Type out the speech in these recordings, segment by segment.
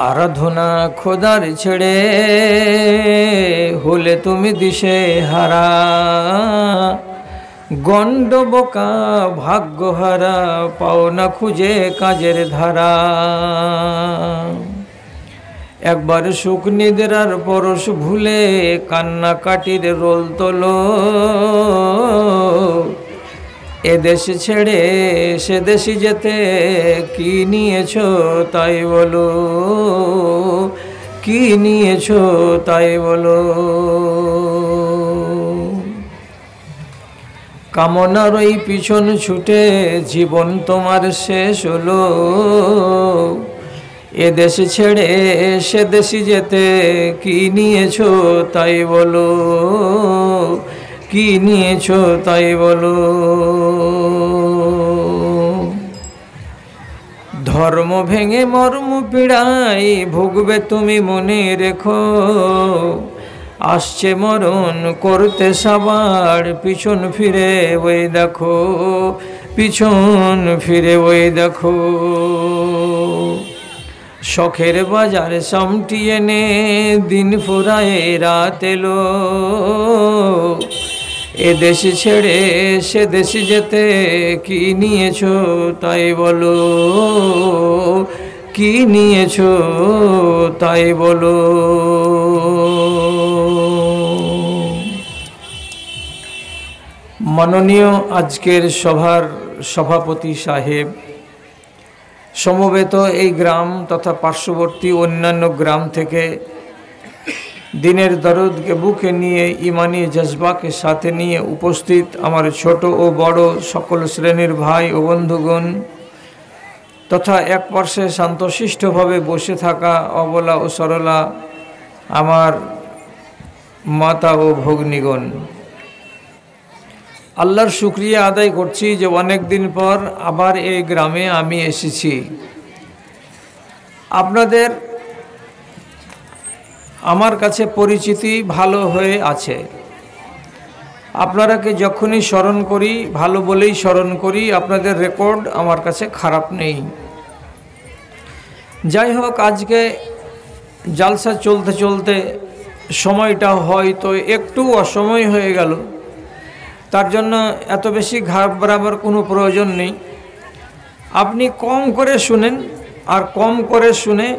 আরাধনা খোদার ছেড়ে হলে তুমি দিশে হারা, গণ্ড বোকা ভাগ্যহারা, পাও না খুঁজে কাজের ধারা। একবার সুখ নিদ্রার পরশ ভুলে কান্না কাটির রোল তোলো, এদেশ ছেড়ে সে দেশে যেতে কি নিয়েছো তাই বলো, কি নিয়েছো তাই বলো। কামনার ওই পিছন ছুটে জীবন তোমার শেষ হলো, এদেশ ছেড়ে সে দেশে যেতে কি নিয়েছো তাই বলো, কি নিয়েছো তাই বলো। ধর্ম ভেঙে মর্ম পীড়াই ভুগবে তুমি মনে রেখো, আসছে মরণ করতে সবার, পিছন ফিরে ওই দেখো, পিছন ফিরে ওই দেখো। শখের বাজার সামটিয়ে নে দিন ফুরায় রাত এলো, এদেশ ছেড়ে সে দেশে যেতে কি নিয়েছো তাই বলো, কি নিয়েছো তাই বলো। মাননীয় আজকের সভার সভাপতি সাহেব, সমবেত এই গ্রাম তথা পার্শ্ববর্তী অন্যান্য গ্রাম থেকে দিনের দরদকে বুকে নিয়ে ইমানি জজবাকে সাথে নিয়ে উপস্থিত আমার ছোট ও বড় সকল শ্রেণীর ভাই ও বন্ধুগণ, তথা এক পার্শ্বে শান্তশিষ্টভাবে বসে থাকা অবলা ও সরলা আমার মাতা ও ভগ্নীগণ, আল্লাহর শুকরিয়া আদায় করছি যে অনেক দিন পর আবার এই গ্রামে আমি এসেছি। আপনাদের আমার কাছে পরিচিতি ভালো হয়ে আছে, আপনারাকে যখনই স্মরণ করি ভালো বলেই স্মরণ করি, আপনাদের রেকর্ড আমার কাছে খারাপ নেই। যাই হোক, আজকে জালসা চলতে চলতে সময়টা হয়তো একটু অসময় হয়ে গেল, তার জন্য এত বেশি ঘাবড়াবার কোনো প্রয়োজন নেই। আপনি কম করে শুনেন, আর কম করে শুনে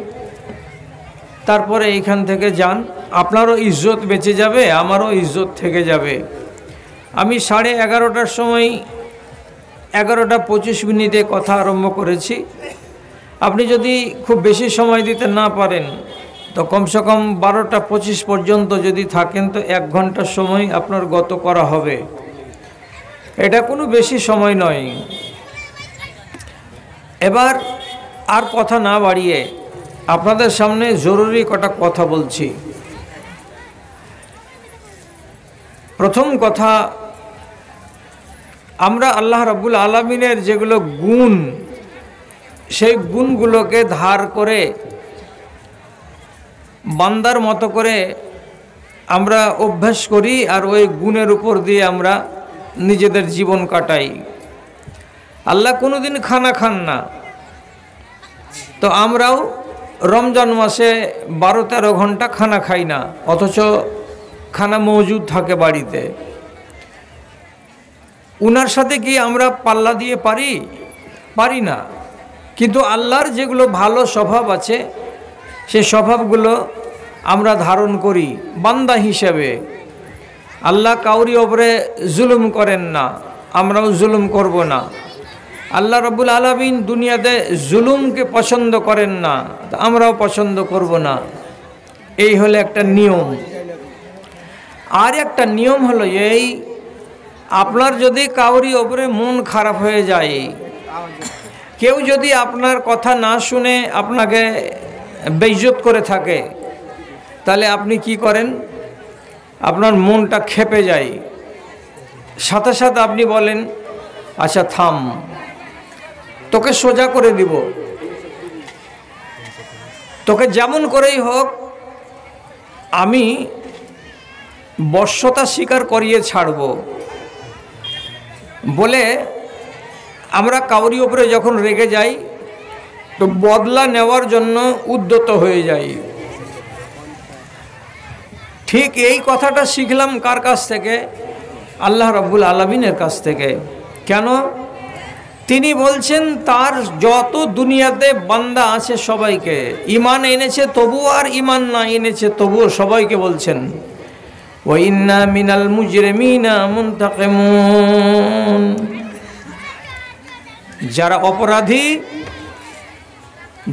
তারপরে এইখান থেকে যান, আপনারও ইজ্জত বেঁচে যাবে, আমারও ইজ্জত থেকে যাবে। আমি 11:30টার সময় 11:25 কথা আরম্ভ করেছি। আপনি যদি খুব বেশি সময় দিতে না পারেন তো কমসে কম 12:25 পর্যন্ত যদি থাকেন তো 1 ঘন্টার সময় আপনার গত করা হবে। এটা কোনো বেশি সময় নয়। এবার আর কথা না বাড়িয়ে আপনাদের সামনে জরুরি কটা কথা বলছি। প্রথম কথা, আমরা আল্লাহ রাব্বুল আলামিনের যেগুলো গুণ, সেই গুণগুলোকে ধার করে বান্দার মতো করে আমরা অভ্যাস করি, আর ওই গুণের উপর দিয়ে আমরা নিজেদের জীবন কাটাই। আল্লাহ কোনোদিন খানা খান না, তো আমরাও রমজান মাসে 12-13 ঘন্টা খানা খাই না, অথচ খানা মজুদ থাকে বাড়িতে। উনার সাথে কি আমরা পাল্লা দিয়ে পারি না। কিন্তু আল্লাহর যেগুলো ভালো স্বভাব আছে সেই স্বভাবগুলো আমরা ধারণ করি বান্দা হিসেবে। আল্লাহ কাউরি ওপরে জুলুম করেন না, আমরাও জুলুম করব না। আল্লাহ রাব্বুল আলামিন দুনিয়াতে জুলুমকে পছন্দ করেন না, আমরাও পছন্দ করব না। এই হলো একটা নিয়ম। আর একটা নিয়ম হলো এই, আপনার যদি কাউরি ওপরে মন খারাপ হয়ে যায়, কেউ যদি আপনার কথা না শুনে আপনাকে বেইজ্জত করে থাকে, তাহলে আপনি কি করেন? আপনার মনটা ক্ষেপে যায়, সাথে সাথে আপনি বলেন, আচ্ছা থাম, তোকে সোজা করে দিব, তোকে যেমন করেই হোক আমি বশ্যতা স্বীকার করিয়ে ছাড়ব। বলে আমরা কাউরি ওপরে যখন রেগে যাই তো তো বদলা নেওয়ার জন্য উদ্যত হয়ে যাই। ঠিক এই কথাটা শিখলাম কার কাছ থেকে? আল্লাহ রাব্বুল আলামিনের কাছ থেকে। কেন? তিনি বলছেন তার যত দুনিয়াতে বান্দা আছে সবাইকে, ঈমান এনেছে তবুও আর ঈমান না এনেছে তবুও সবাইকে বলছেন ওয়া ইন্না মিনাল মুজরিমিনা মুনতাকিমুন। যারা অপরাধী,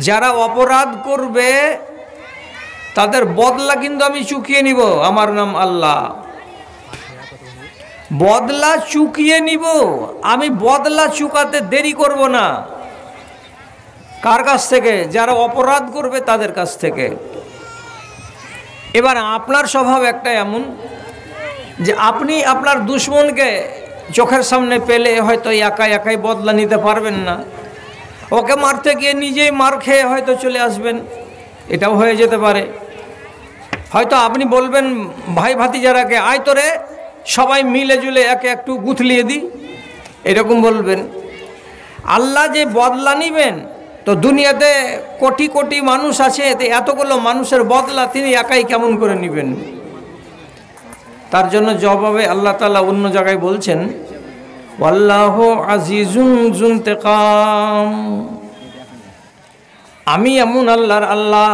যারা অপরাধ করবে তাদের বদলা কিন্তু আমি চুকিয়ে নিব। আমার নাম আল্লাহ, বদলা চুকিয়ে নিব আমি, বদলা চুকাতে দেরি করব না। কার কাছ থেকে? যারা অপরাধ করবে তাদের কাছ থেকে। এবার আপনার স্বভাব একটা এমন যে আপনি আপনার দুশমনকে চোখের সামনে পেলে হয়তো একাই একাই বদলা নিতে পারবেন না, ওকে মারতে গিয়ে নিজেই মার খেয়ে হয়তো চলে আসবেন, এটাও হয়ে যেতে পারে। হয়তো আপনি বলবেন ভাই ভাতিজারাকে, আয় তোরে সবাই মিলে জুলে একে একটু গুথলিয়ে দিই, এরকম বলবেন। আল্লাহ যে বদলা নিবেন, তো দুনিয়াতে কোটি কোটি মানুষ আছে, এতগুলো মানুষের বদলা তিনি একাই কেমন করে নেবেন? তার জন্য জবাবে আল্লাহ তাআলা অন্য জায়গায় বলছেন ওয়াল্লাহু আজিজুন যুনতিকাম। আমি এমন আল্লাহর আল্লাহ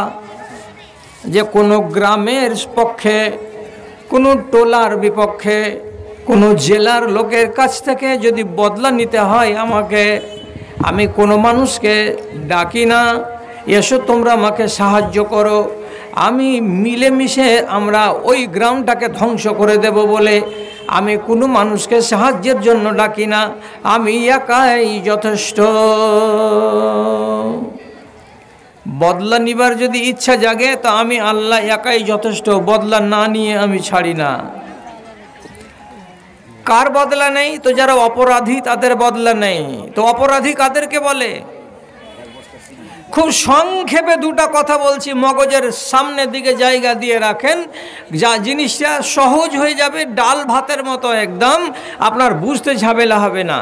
যে কোনো গ্রামের পক্ষে, কোনো টোলার বিপক্ষে, কোনো জেলার লোকের কাছ থেকে যদি বদলা নিতে হয় আমাকে, আমি কোনো মানুষকে ডাকি না এসো তোমরা আমাকে সাহায্য করো, আমি মিলেমিশে আমরা ওই গ্রামটাকে ধ্বংস করে দেব বলে আমি কোনো মানুষকে সাহায্যের জন্য ডাকি না, আমি একাই যথেষ্ট। বদলা নিবার যদি ইচ্ছা জাগে তো আমি আল্লাহ একাই যথেষ্ট, বদলা না নিয়ে আমি ছাড়ি না। কার বদলা নেই? তো যারা অপরাধী তাদের বদলা নেই। তো অপরাধী কাদেরকে বলে? খুব সংক্ষেপে দুটা কথা বলছি, মগজের সামনের দিকে জায়গা দিয়ে রাখেন, যা জিনিসটা সহজ হয়ে যাবে, ডাল ভাতের মতো একদম, আপনার বুঝতে ঝামেলা হবে না।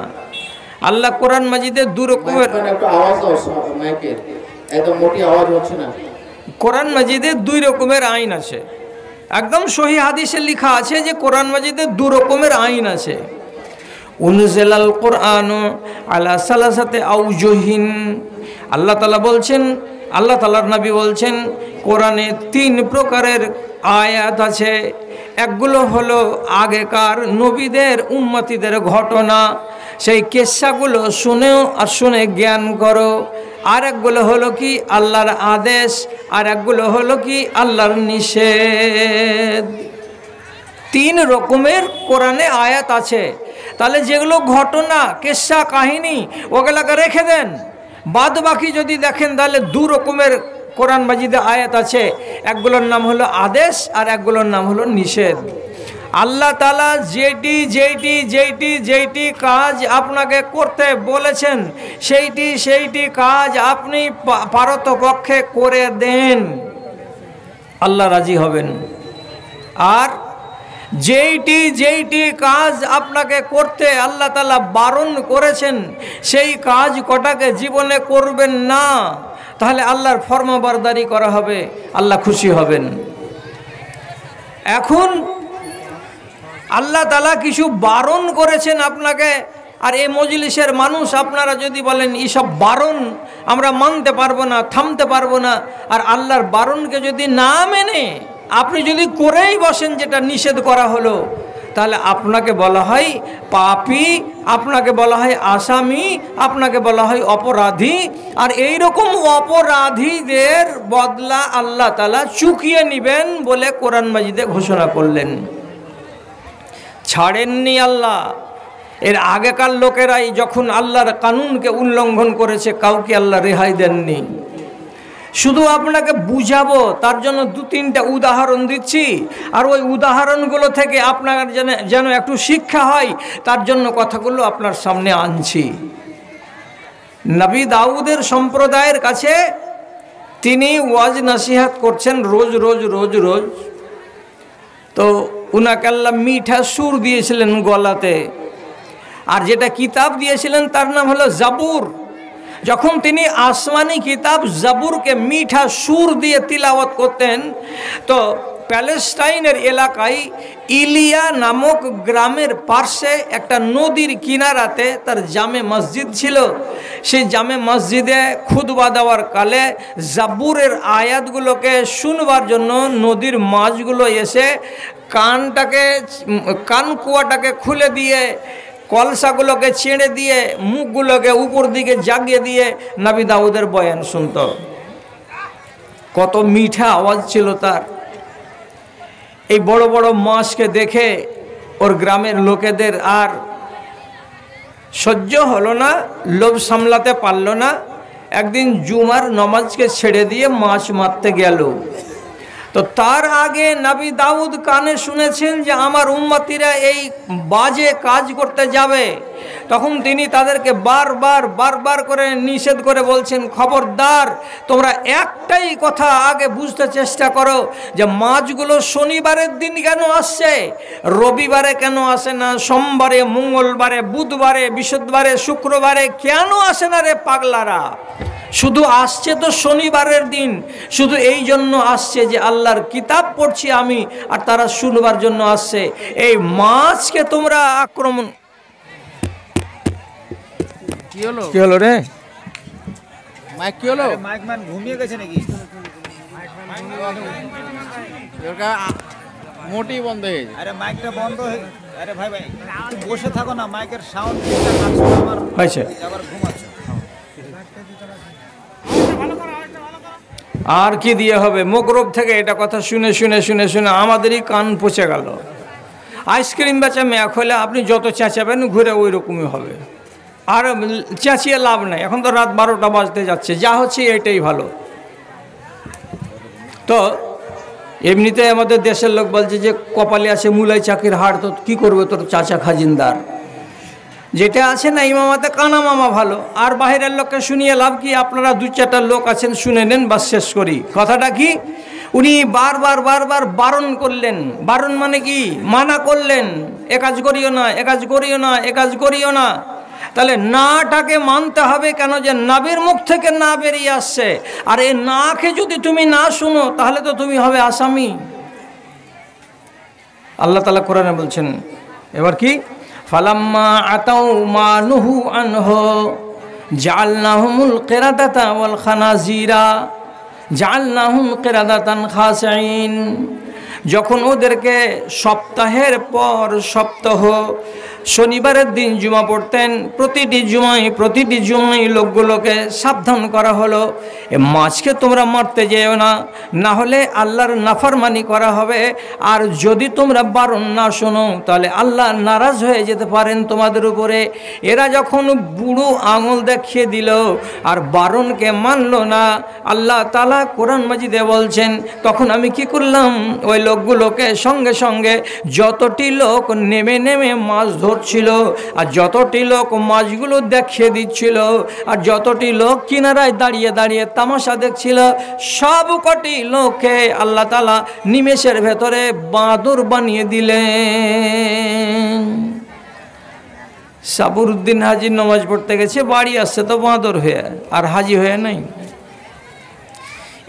আল্লাহ কোরআন মাজিদে দু রকমের, কোরআন মাজিদে দুই রকমের আইন আছে। একদম সহি হাদিসে লেখা আছে যে কোরআন মাজিদে দু রকমের আইন আছে। উনজিলাল কোরআনু আলা সালাসাতে আউজুহিন। আল্লাহ তাআলা বলছেন, আল্লাহ তাআলার নবী বলছেন কোরআনে তিন প্রকারের আয়াত আছে। একগুলো হলো আগেকার নবীদের উম্মতিদের ঘটনা, সেই কিস্সাগুলো শুনেও আর শুনে জ্ঞান করো। আর একগুলো হলো কি আল্লাহর আদেশ, আর একগুলো হলো কি আল্লাহর নিষেধ। তিন রকমের কোরআনে আয়াত আছে। তাহলে যেগুলো ঘটনা, কিস্সা, কাহিনী, ওগুলাকে রেখে দেন। বাদ বাকি যদি দেখেন তাহলে দু রকমের কোরআন মাজিদে আয়াত আছে। একগুলোর নাম হলো আদেশ আর একগুলোর নাম হলো নিষেধ। আল্লাহ তাআলা যেটি যেটি যেটি যেটি কাজ আপনাকে করতে বলেছেন সেইটি সেইটি কাজ আপনি পারতপক্ষে করে দেন, আল্লাহ রাজি হবেন। আর যেইটি যেইটি কাজ আপনাকে করতে আল্লাহ তাআলা বারণ করেছেন সেই কাজ কটাকে জীবনে করবেন না, তাহলে আল্লাহর ফরমাবরদারি করা হবে, আল্লাহ খুশি হবেন। এখন আল্লাহ তাআলা কিছু বারণ করেছেন আপনাকে, আর এই মজলিসের মানুষ আপনারা যদি বলেন এইসব বারণ আমরা মানতে পারবো না, থামতে পারবো না, আর আল্লাহর বারণকে যদি না মেনে আপনি যদি করেই বসেন যেটা নিষেধ করা হলো, তাহলে আপনাকে বলা হয় পাপী, আপনাকে বলা হয় আসামি, আপনাকে বলা হয় অপরাধী। আর এই রকম অপরাধীদের বদলা আল্লাহ তাআলা চুকিয়ে নেবেন বলে কোরআন মাজিদে ঘোষণা করলেন। ছাড়েননি আল্লাহ। এর আগেকার লোকেরাই যখন আল্লাহর কানুনকে উল্লঙ্ঘন করেছে কাউকে আল্লাহ রেহাই দেননি। শুধু আপনাকে বুঝাবো তার জন্য দু তিনটা উদাহরণ দিচ্ছি, আর ওই উদাহরণগুলো থেকে আপনার যেন একটু শিক্ষা হয় তার জন্য কথাগুলো আপনার সামনে আনছি। নবী দাউদের সম্প্রদায়ের কাছে তিনি ওয়াজ নসিহত করছেন রোজ রোজ রোজ রোজ। তো উনাকে আল্লাহ মিঠা সুর দিয়েছিলেন গলাতে, আর যেটা কিতাব দিয়েছিলেন তার নাম হলো জাবুর। যখন তিনি আসমানি কিতাব জাবুরকে মিঠা সুর দিয়ে তিলাওয়াত করতেন, তো প্যালেস্টাইনের এলাকায় ইলিয়া নামক গ্রামের পার্শ্বে একটা নদীর কিনারাতে তার জামে মসজিদ ছিল। সেই জামে মসজিদে খুতবা দেওয়ার কালে জাবুরের আয়াতগুলোকে শুনবার জন্য নদীর মাছগুলো এসে কান কুয়াটাকে খুলে দিয়ে, কলসাগুলোকে ছেড়ে দিয়ে, মুখগুলোকে উপর দিকে জাগিয়ে দিয়ে নবী দাউদের বয়ান শুনত। কত মিঠা আওয়াজ ছিল তার। এই বড় বড় মাছকে দেখে ওর গ্রামের লোকেদের আর সহ্য হলো না, লোভ সামলাতে পারল না। একদিন জুমার নামাজকে ছেড়ে দিয়ে মাছ মারতে গেল। তো তার আগে নবী দাউদ কানে শুনেছেন যে আমার উম্মতিরা এই বাজে কাজ করতে যাবে। তখন তিনি তাদেরকে বারবার করে নিষেধ করে বলছেন, খবরদার, তোমরা একটাই কথা আগে বুঝতে চেষ্টা করো যে মাছগুলো শনিবারের দিন কেন আসছে, রবিবারে কেন আসে না, সোমবারে, মঙ্গলবারে, বুধবারে, বৃহস্পতিবারে, শুক্রবারে কেন আসে না রে পাগলারা? শুধু আসছে তো শনিবারের দিন, শুধু এই জন্য আসছে যে আল্লাহর কিতাব পড়ছি আমি, আর তারা শুনবার জন্য আসছে। এই মাছকে তোমরা আক্রমণ। কি হলো রে? মাইক কি হলো? মাইক ম্যান ঘুমিয়ে গেছে নাকি? মোটেই বন্ধ হয়ে গেছে। আরে মাইকটা বন্ধ হয়ে, আরে ভাই একটু বসে থাকো না, মাইকের সাউন্ড আমার হয়েছে। আবার ঘুমাচ্ছ। আর কি দিয়ে হবে? মোগরব থেকে এটা কথা শুনে শুনে শুনে শুনে আমাদেরই কান পচে গেল। আইসক্রিম বেচা মেয়া হলে আপনি যত চেঁচাবেন ঘুরে ওই রকমই হবে, আর চেঁচিয়ে লাভ নাই। এখন তো রাত 12টা বাজতে যাচ্ছে, যা হচ্ছে এটাই ভালো। তো এমনিতে আমাদের দেশের লোক বলছে যে কপালে আছে মুলাই চাকির হাড়, তো কী করবে তোর চাচা খাজিনদার? যেটা আছে না ইমামাতে কানা মামা ভালো, আর বাহিরের লোককে শুনিয়ে লাভ কি? আপনারা 2-4টা লোক আছেন, শুনে নেন, বাস শেষ করি। কথাটা কি? উনি বারবার বারণ করলেন। বারণ মানে কি? মানা করলেন, এ কাজ করিও না, এ কাজ করিও না, এ কাজ করিও না। তাহলে নাটাকে মানতে হবে, কেন? যে নবীর মুখ থেকে না বেরিয়ে আসছে। আর এই নাকে যদি তুমি না শুনো তাহলে তো তুমি হবে আসামি। আল্লাহ তাআলা কোরআনে বলছেন এবার কি? ফালাম্মা আতাউ মা নুহু আনহু জাআলনাহুমুল কিরাদাতা ওয়াল খানাজিরা জাআলনাহুম কিরাদাতান খাসিন। যখন ওদেরকে সপ্তাহের পর সপ্তাহ শনিবারের দিন জুমা পড়তেন, প্রতিটি জুমায় লোকগুলোকে সাবধান করা হলো, এ মাছকে তোমরা মারতে যেও না, না হলে আল্লাহর নাফরমানি করা হবে। আর যদি তোমরা বারণ না শোনো তাহলে আল্লাহ নারাজ হয়ে যেতে পারেন তোমাদের উপরে। এরা যখন বুড়ো আঙুল দেখিয়ে দিল আর বারণকে মানলো না, আল্লাহ তাআলা কোরআন মাজিদে বলছেন, তখন আমি কি করলাম? ওই লোকগুলোকে সঙ্গে সঙ্গে যতটি লোক নেমে নেমে মাছ ধরছিল, আর যতটি লোক মাছগুলো দেখিয়ে দিচ্ছিল, আর যতটি লোক কিনারায় দাঁড়িয়ে দাঁড়িয়ে তামাশা দেখছিল, সব কটি লোককে আল্লাহ তাআলা নিমেষের ভেতরে বাঁদর বানিয়ে দিলেন। সাবুরউদ্দিন হাজি নামাজ পড়তে গেছে, বাড়ি আসছে তো বাঁদর হয়ে, আর হাজি হয়ে নাই।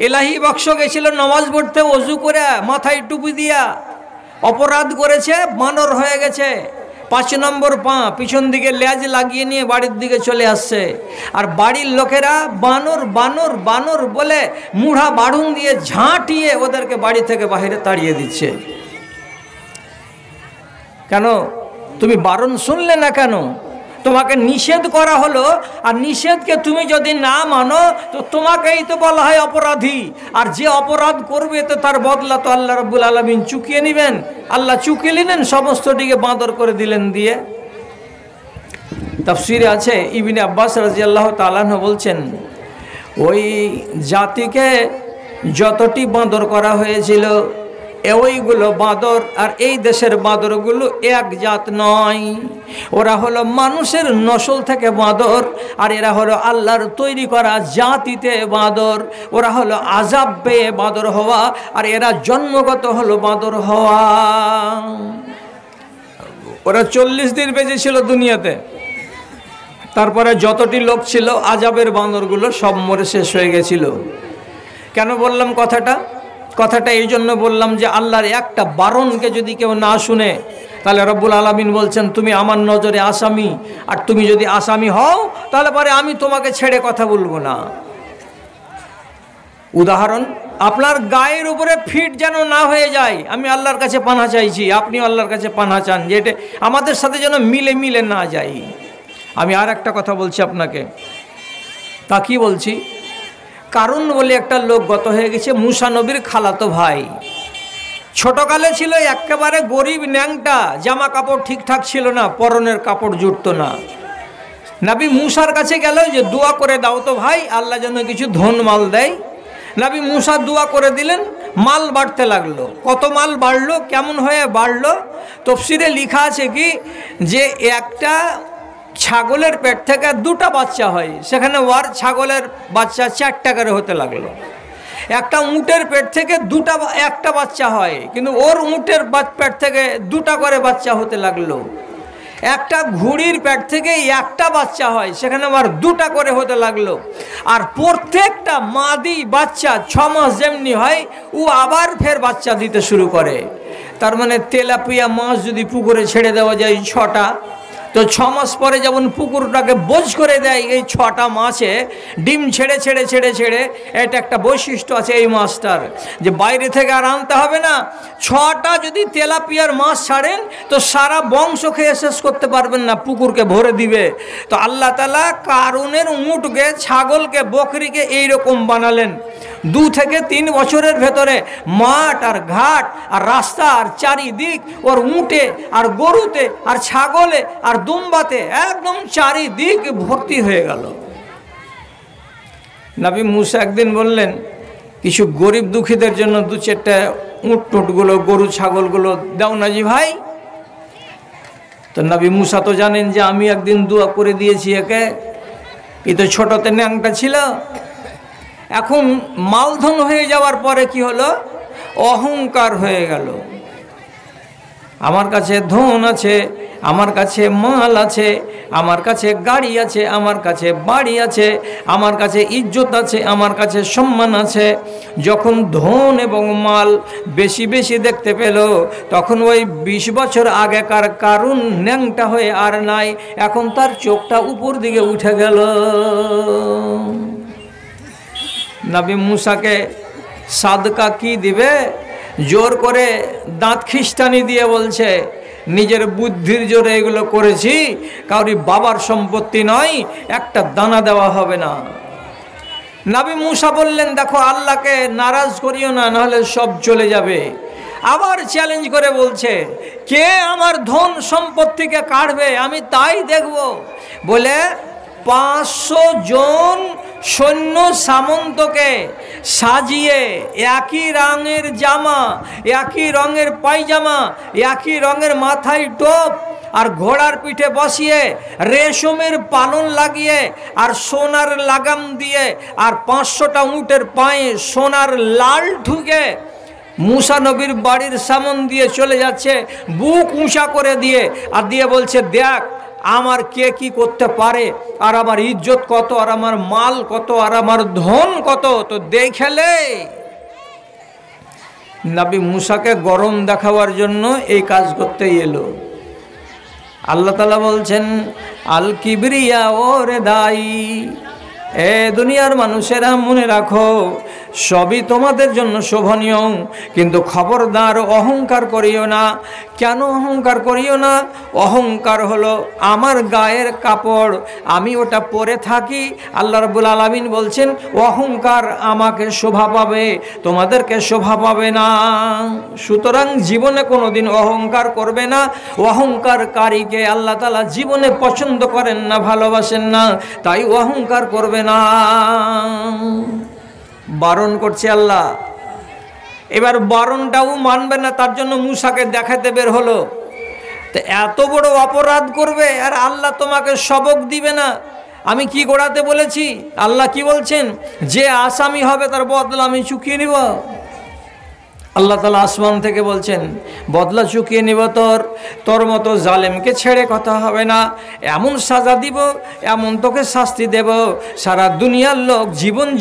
এলাহি বক্স গেছিল নামাজ পড়তে, ওযু করে মাথায় টুপি দিয়া, অপরাধ করেছে, বানর হয়ে গেছে। 5 নম্বর পা পিছন দিকে লেজ লাগিয়ে নিয়ে বাড়ির দিকে চলে আসছে। আর বাড়ির লোকেরা বানর বানর বানর বলে মুড়া বাড়ুন দিয়ে ঝাঁটিয়ে ওদেরকে বাড়ি থেকে বাইরে তাড়িয়ে দিচ্ছে। কেন? তুমি বারণ শুনলে না কেন? তোমাকে নিষেধ করা হলো, আর নিষেধকে তুমি যদি না মানো তো তোমাকেই তো বলা হয় অপরাধী। আর যে অপরাধ করবে তো তার বদলা তো আল্লাহ রাব্বুল আলামিন চুকিয়ে নেবেন। আল্লাহ চুকিয়ে নিলেন, সমস্তটিকে বাঁদর করে দিলেন দিয়ে। তাফসীরে আছে, ইবনে আব্বাস রাদিয়াল্লাহু তাআলা আনহু বলছেন, ওই জাতিকে যতটি বাঁদর করা হয়েছিল, ওইগুলো বাঁদর আর এই দেশের বাঁদরগুলো এক জাত নয়। ওরা হলো মানুষের নসল থেকে বাঁদর, আর এরা হলো আল্লাহর তৈরি করা জাতিতে বাঁদর। ওরা হলো আযাব পেয়ে বাঁদর হওয়া, আর এরা জন্মগত হলো বাঁদর হওয়া। ওরা 40 দিন বেঁচে ছিল দুনিয়াতে, তারপরে যতটি লোক ছিল আজাবের বানরগুলো সব মরে শেষ হয়ে গেছিল। কেন বললাম কথাটা এই জন্য বললাম যে আল্লাহর একটা বারণকে যদি কেউ না শুনে তাহলে রব্বুল আলামিন বলছেন তুমি আমার নজরে আসামি, আর তুমি যদি আসামি হও তাহলে পরে আমি তোমাকে ছেড়ে কথা বলবো না। উদাহরণ, আপনার গায়ের উপরে ফিট যেন না হয়ে যায়, আমি আল্লাহর কাছে পানাহ চাইছি, আপনিও আল্লাহর কাছে পানাহ চান যে এটা আমাদের সাথে যেন মিলে না যায়। আমি আর একটা কথা বলছি আপনাকে, তা কি বলছি, কারণ বলে একটা লোক গত হয়ে গেছে, মুসা নবীর খালাতো ভাই। ছোটকালে ছিল একেবারে গরিব ন্যাংটা, জামা কাপড় ঠিকঠাক ছিল না, পরনের কাপড় জুটতো না। নবী মুসার কাছে গেল যে দোয়া করে দাও তো ভাই, আল্লাহ যেন কিছু ধন মাল দেয়। নবী মুসা দোয়া করে দিলেন, মাল বাড়তে লাগলো। কত মাল বাড়লো, কেমন হয়ে বাড়লো, তফসিরে লেখা আছে কি যে একটা ছাগলের পেট থেকে দুটা বাচ্চা হয়, সেখানে ওর ছাগলের বাচ্চা 4টা করে হতে লাগলো। একটা উটের পেট থেকে একটা বাচ্চা হয়, কিন্তু ওর উটের পেট থেকে 2টা করে বাচ্চা হতে লাগলো। একটা ঘুড়ির পেট থেকে একটা বাচ্চা হয়, সেখানে আবার 2টা করে হতে লাগলো। আর প্রত্যেকটা মাদি বাচ্চা 6 মাস যেমনি হয় ও আবার ফের বাচ্চা দিতে শুরু করে। তার মানে তেলাপিয়া মাছ যদি পুকুরে ছেড়ে দেওয়া যায় 6টা, তো 6 মাস পরে যেমন পুকুরটাকে বোঝ করে দেয়, এই 6টা মাছে ডিম ছেড়ে এটা একটা বৈশিষ্ট্য আছে এই মাছটার, যে বাইরে থেকে আর আনতে হবে না। 6টা যদি তেলাপিয়ার মাছ ছাড়েন তো সারা বংশ খেয়ে শেষ করতে পারবেন না, পুকুরকে ভরে দিবে। তো আল্লাহ তাআলা কারুনের উটকে, ছাগলকে, বকরিকে এইরকম বানালেন। 2 থেকে 3 বছরের ভেতরে মাঠ আর ঘাট আর রাস্তা আর চারিদিক ওর উঁটে আর গরুতে আর ছাগলে আর দুম্বাতে একদম চারিদিক ভর্তি হয়ে গেল। নবী মুসা একদিন বললেন, কিছু গরিব দুঃখীদের জন্য 2-4টা উঁট টুটগুলো, গরু ছাগলগুলো দাও না জি ভাই। তো নবী মুসা তো জানেন যে আমি একদিন দোয়া করে দিয়েছি একে, এ তো ছোটতে ন্যাংটা ছিল। এখন মালধন হয়ে যাওয়ার পরে কি হলো, অহংকার হয়ে গেল। আমার কাছে ধন আছে, আমার কাছে মাল আছে, আমার কাছে গাড়ি আছে, আমার কাছে বাড়ি আছে, আমার কাছে ইজ্জত আছে, আমার কাছে সম্মান আছে। যখন ধন এবং মাল বেশি দেখতে পেল, তখন ওই 20 বছর আগেকার কারুন ন্যাংটা হয়ে আর নাই, এখন তার চোখটা উপর দিকে উঠে গেল। নবী মুসাকে সাদকা কি দিবে, জোর করে দাঁত খিস্টানি দিয়ে বলছে নিজের বুদ্ধির জোরে এগুলো করেছি, কাউরি বাবার সম্পত্তি নয়, একটা দানা দেওয়া হবে না। নবী মুসা বললেন, দেখো আল্লাহকে নারাজ করিও না, নাহলে সব চলে যাবে। আবার চ্যালেঞ্জ করে বলছে, কে আমার ধন সম্পত্তিকে কাটবে আমি তাই দেখব। বলে 500 জন সৈন্য সামন্তকে সাজিয়ে একই রঙের জামা, একই রঙের পায়জামা, একই রঙের মাথায় টোপ আর ঘোড়ার পিঠে বসিয়ে রেশমের পালন লাগিয়ে আর সোনার লাগাম দিয়ে আর 500টা উটের পায়ে সোনার লাল ঢুকে মুসা নবীর বাড়ির সামন দিয়ে চলে যাচ্ছে, বুক উঁচা করে দিয়ে, আর দিয়ে বলছে, দেখ আমার কে কি করতে পারে, আর আমার ইজ্জত কত, আর আমার মাল কত, আর আমার ধন কত, তো দেখেলে। নবী মুসাকে গরম দেখাবার জন্য এই কাজ করতেই এলো। আল্লাহ তাআলা বলছেন, আল কিবরিয়া ওরে দাই, এ দুনিয়ার মানুষেরা মনে রাখো, সবই তোমাদের জন্য শোভনীয়, কিন্তু খবরদার অহংকার করিও না। কেন অহংকার করিও না? অহংকার হলো আমার গায়ের কাপড়, আমি ওটা পরে থাকি। আল্লাহ রাব্বুল আলামিন বলছেন, অহংকার আমাকে শোভা পাবে, তোমাদেরকে শোভা পাবে না। সুতরাং জীবনে কোনোদিন অহংকার করবে না। অহংকারকারীকে আল্লাহ তাআলা জীবনে পছন্দ করেন না, ভালোবাসেন না, তাই অহংকার করবে না। বারণ করছে আল্লাহ। এবার বারণটাও মানবে না, তার জন্য মুসাকে দেখাতে বের হলো। তো এত বড় অপরাধ করবে আর আল্লাহ তোমাকে সবক দিবে না, আমি কি গোড়াতে বলেছি? আল্লাহ কি বলছেন? যে আসামি হবে তার বদলা আমি চুকিয়ে নিব। আল্লাহ তাআলা আসমান থেকে বলছেন, বদলা চুকিয়ে নিব তোর মতো জালেমকে ছেড়ে কথা হবে না, এমন সাজা দিব, এমন তোকে শাস্তি দেব, সারা দুনিয়ার লোক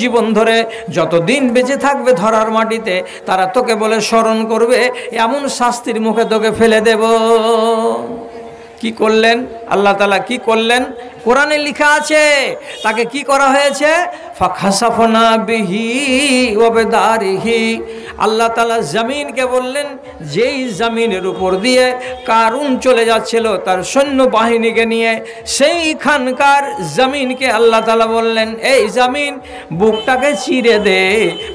জীবন ধরে যতদিন বেঁচে থাকবে ধরার মাটিতে তারা তোকে বলে স্মরণ করবে, এমন শাস্তির মুখে তোকে ফেলে দেব। কি করলেন আল্লাহ তাআলা, কি করলেন? কোরআনে লেখা আছে তাকে কি করা হয়েছে, ফাখাসাফনা বিহি ওয়া বিদারিহি। আল্লাহ তাআলা জমিনকে বললেন, যেই জমিনের উপর দিয়ে কারুন চলে যাচ্ছিল তার সৈন্য বাহিনীকে নিয়ে, সেইখানকার জমিনকে আল্লাহ তাআলা বললেন, এই জমিন বুকটাকে চিরে দে,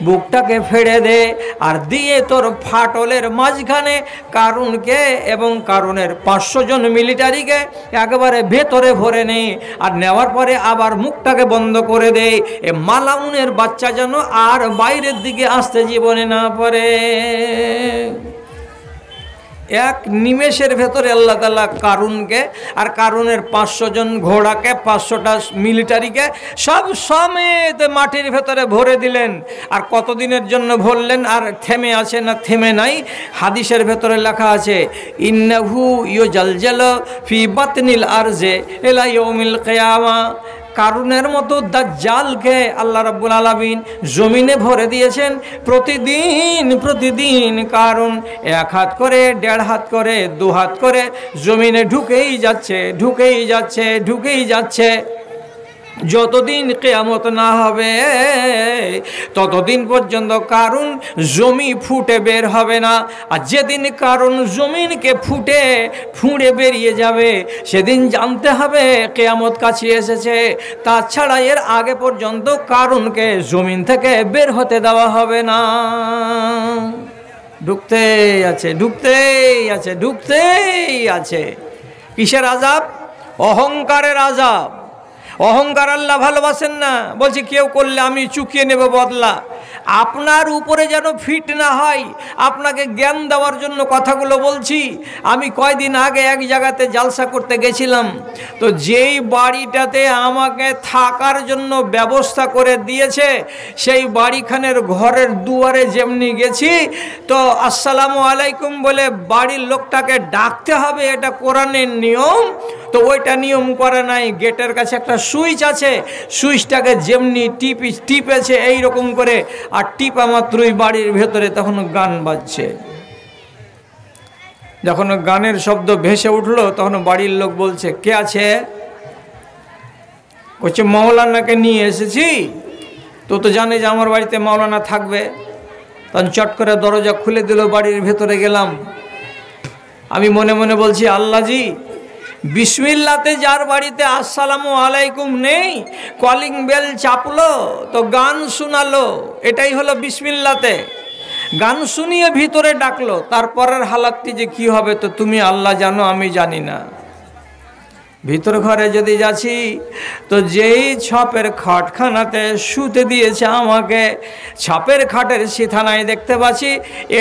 বুকটাকে ফেড়ে দে, আর দিয়ে তোর ফাটলের মাঝখানে কারুনকে এবং কারুনের 500 জন মিলিটারিকে একেবারে ভেতরে ভরে নে, আর নেওয়ার পরে আবার মুখটাকে বন্ধ করে দে, এ মালাউনের বাচ্চা যেন আর বাইরের দিকে আসতে জীবনে না পারে। এক নিমেষের ভেতরে আল্লাহ তাআলা কারুনকে আর কারুনের 500 জন ঘোড়াকে, 500টা মিলিটারিকে সব সমেত মাটির ভেতরে ভরে দিলেন। আর কতদিনের জন্য ভরলেন আর থেমে আছে না থেমে নাই? হাদিসের ভেতরে লেখা আছে, ইন্নাহু ইউজালজালু ফি বাতনিল আরজে ইলা ইয়াউমিল কিয়ামা। কারুনের মতো দাজ্জালকে আল্লাহ রাব্বুল আলামিন জমিনে ভরে দিয়েছেন। প্রতিদিন কারুন 1 হাত করে, 1.5 হাত করে, 2 হাত করে জমিনে ঢুকেই যাচ্ছে। যতদিন কিয়ামত না হবে ততদিন পর্যন্ত কারুন জমি ফুটে বের হবে না। আর যেদিন কারুন জমিনকে ফুঁড়ে বেরিয়ে যাবে সেদিন জানতে হবে কিয়ামত কাছে এসেছে। তাছাড়া এর আগে পর্যন্ত কারুনকে জমিন থেকে বের হতে দেওয়া হবে না। ঢুকতেই আছে। কিসের আযাব? অহংকারের আযাব। অহংকার আল্লাহ ভালোবাসেন না। বলছি কেউ করলে আমি চুকিয়ে নেব বদলা। আপনার উপরে যেন ফিট না হয়, আপনাকে জ্ঞান দেওয়ার জন্য কথাগুলো বলছি। আমি কয়দিন আগে এক জায়গাতে জালসা করতে গেছিলাম, তো যেই বাড়িটাতে আমাকে থাকার জন্য ব্যবস্থা করে দিয়েছে সেই বাড়িখানের ঘরের দুয়ারে যেমনি গেছি, তো আসসালামু আলাইকুম বলে বাড়ির লোকটাকে ডাকতে হবে, এটা কোরআনের নিয়ম। তো ওইটা নিয়ম করে নাই। গেটের কাছে একটা সুইচ আছে, সুইচটাকে যেমনি টিপেছে এইরকম করে, আর টিপা মাত্রই বাড়ির ভেতরে তখন গান বাজছে। যখন গানের শব্দ ভেসে উঠলো তখন বাড়ির লোক বলছে, কে আছে? বলছে মাওলানাকে নিয়ে এসেছি। তো জানে যে আমার বাড়িতে মাওলানা থাকবে। তখন চট করে দরজা খুলে দিল, বাড়ির ভেতরে গেলাম। আমি মনে মনে বলছি, আল্লাহজি, বিসমিল্লাতে যার বাড়িতে আসসালামু আলাইকুম নেই, কলিং বেল চাপলো তো গান শোনালো, এটাই হলো বিসমিল্লাতে। গান শুনিয়ে ভিতরে ডাকলো, তারপরের হালাতটি যে কি হবে তো তুমি আল্লাহ জানো, আমি জানি না। ভিতর ঘরে যদি যাচ্ছি তো যেই ছাপের খাটখানাতে শুতে দিয়েছে আমাকে, ছাপের খাটের সিথানায় দেখতে পাচ্ছি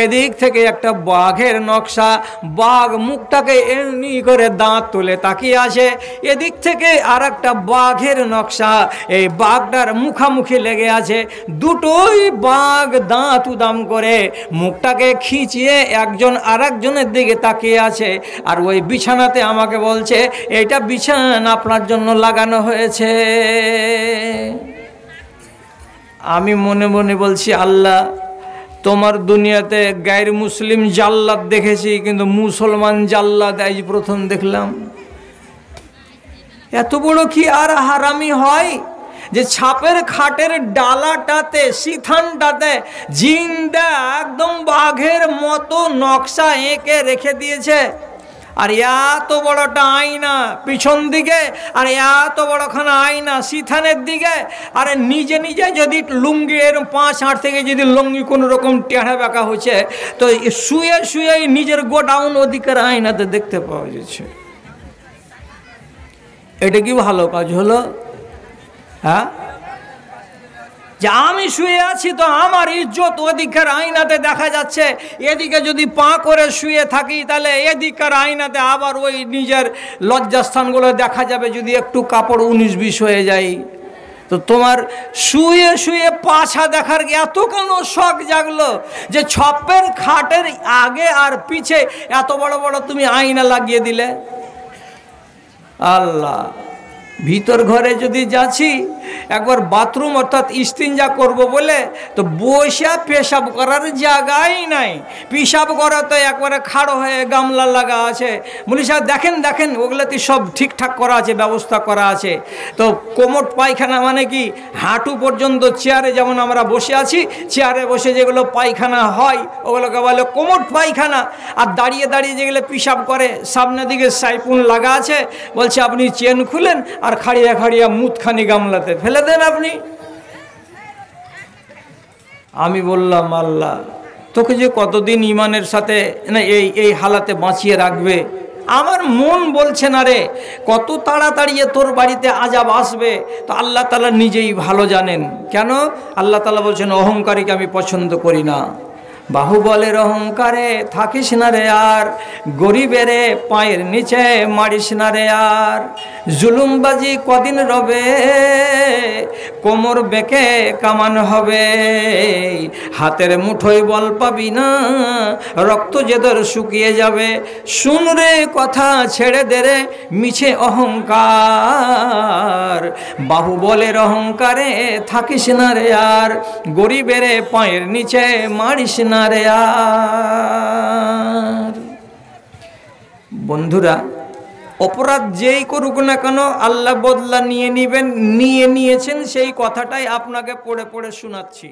এদিক থেকে একটা বাঘের নকশা। বাঘ মুখটাকে এমনি করে দাঁত তুলে তাকিয়ে আছে, এদিক থেকে আর একটা বাঘের নকশা। এই বাঘটার মুখামুখি লেগে আছে। দুটোই বাঘ দাঁত উদাম করে মুখটাকে খিঁচিয়ে একজন আর একজনের দিকে তাকিয়ে আছে। আর ওই বিছানাতে আমাকে বলছে, এইটা বিছানা আপনার জন্য লাগানো হয়েছে। আমি মনে মনে বলছি, আল্লাহ, তোমার দুনিয়াতে গায়ের মুসলিম জাল্লাদ দেখেছি, কিন্তু মুসলমান জাল্লাদ আজ প্রথম দেখলাম। এত বড় কি আর হারামি হয় যে ছাপের খাটের ডালাটাতে, সিথানটাতে জিন্দা একদম বাঘের মতো নকশা এঁকে রেখে দিয়েছে। আর এত বড়টা আয়না পিছন দিকে, আর এত বড়খানা আয়না সিথানের দিকে। আরে নিজে যদি লুঙ্গি এর 5 হাঁট থেকে যদি লুঙ্গি কোনো রকম টেढ़া বেঁকা হচ্ছে, তো শুয়ে নিজের গোডাউন ওদিকের আয়নাতে দেখতে পাওয়া যাচ্ছে। এটা কি ভালো কাজ হলো? হ্যাঁ, যে আমি শুয়ে আছি তো আমার ইজ্জত ওদিকের আয়নাতে দেখা যাচ্ছে, এদিকে যদি পা করে শুয়ে থাকি তাহলে এদিকের আয়নাতে আবার ওই নিজের লজ্জাস্থানগুলো দেখা যাবে যদি একটু কাপড় 19-20 হয়ে যায়। তো তোমার শুয়ে শুয়ে পাছা দেখার এত কেন শখ জাগলো যে ছপ্পের খাটের আগে আর পিছে এত বড় বড় তুমি আয়না লাগিয়ে দিলে? আল্লাহ, ভিতর ঘরে যদি যাচ্ছি একবার বাথরুম অর্থাৎ ইস্তিনজা করব বলে তো বসে পেশাব করার জায়গাই নাই। পেশাব করা তো একবারে খাড়ো হয়ে গামলা লাগা আছে। বলি সাহেব দেখেন দেখেন ওগুলোতে সব ঠিকঠাক করা আছে, ব্যবস্থা করা আছে। তো কোমর পায়খানা মানে কি হাঁটু পর্যন্ত চেয়ারে যেমন আমরা বসে আছি, চেয়ারে বসে যেগুলো পায়খানা হয় ওগুলোকে বলে কোমর পায়খানা। আর দাঁড়িয়ে দাঁড়িয়ে যেগুলো পেশাব করে সামনের দিকে সাইপুন লাগা আছে, বলছে আপনি চেন খুলেন আর খাড়িয়া খাড়িয়া মুতখানি গামলাতে ফেলে দেন আপনি। আমি বললাম আল্লাহ তোকে যে কতদিন ইমানের সাথে না এই হালাতে বাঁচিয়ে রাখবে। আমার মন বলছে না রে কত তাড়াতাড়ি তোর বাড়িতে আযাব আসবে। তো আল্লাহ তাআলা নিজেই ভালো জানেন। কেন? আল্লাহ তাআলা বলছেন অহংকারীকে আমি পছন্দ করি না। বাহুবলের অহংকারে থাকিস না রে আর, গরিবের পায়ের নিচে মারিস না রে আর। জুলুমবাজি কদিন রবে, কোমর বেঁকে কামান হবে। হাতের মুঠোয় বল পাবি না, রক্ত যেদর শুকিয়ে যাবে। শুন রে কথা ছেড়ে দে রে মিছে অহংকার। বাহুবলের অহংকারে থাকিস না রে আর, গরিবের পায়ের নিচে মারিস না রে আর। বন্ধুরা, অপরাধ যেই করুক না কেন আল্লাহ বদলা নিয়ে নিবেন, নিয়েছেন সেই কথাটাই আপনাকে পড়ে পড়ে শোনাচ্ছি।